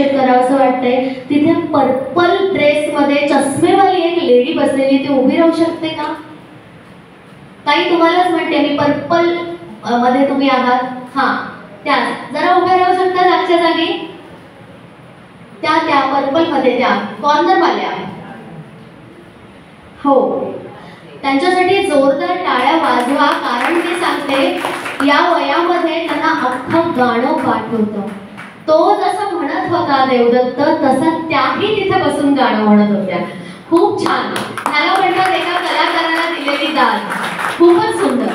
Appreciate करावंसं वाटतंय. तिथे purple ड्रेसमध्ये चष्मेवाली एक लेडी बसलेली, ती उभी राहू शकते का? ताई तुम्हालाच म्हणते मी, पर्पल मध्ये तुम्ही आहात, हां त्या जरा उभ्या राहू शकता जागच्या जागी. त्या पर्पल मध्ये त्या कॉर्नरवाल्या, हो त्यांच्यासाठी जोरदार टाळ्या वाजवा. कारण मी सांगते या वयामध्ये त्यांना अख्खं गाणं पाठ होतं. तो जसा म्हणत होता देवदत्त, तसा त्याही तिथे बसून गाणं म्हणत होत्या. खूप छान. ह्याला म्हणतात एका कलाकाराला दिलेली दाद. खूपच सुंदर.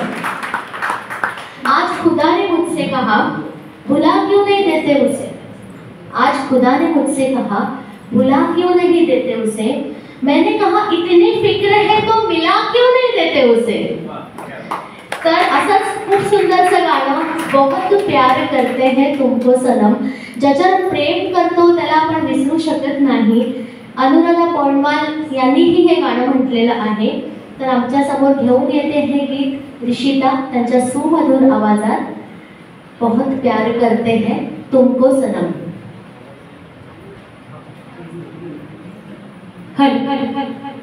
आज खुदा ने मुझसे कहा भुला क्यों नहीं देते उसे. आज खुदा ने मुझसे कहा भुला क्यों नहीं देते उसे. मैंने कहा इतनी फिक्र है तो मिला क्यों नहीं देते उसे. तर असंच खूप सुंदरसं गाणं, बहुत प्यार करते हैं तुमको सनम. ज्याच्यावर प्रेम करतो त्याला आपण विसरू शकत नाही. अनुराधा पौंडवाल यांनीही हे गाणं म्हटलेलं आहे. तर आमच्या समोर घेऊन येते हे गीत ऋषिता त्यांच्या सुमधुर आवाजात. बहुत प्यार करते हैं तुमको सनम. हट हट हट हट.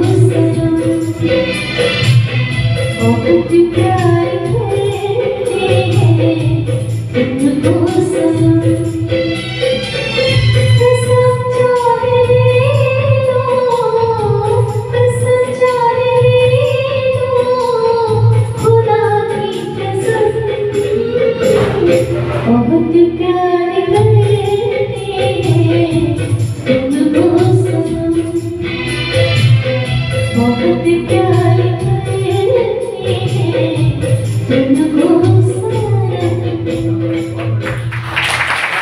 सनम, बहुत प्यार करते हैं तुमको सनम। कसम चाहे ले लो, कसम चाहे ले लो, खुदा की कसम, बहुत प्यार करते हैं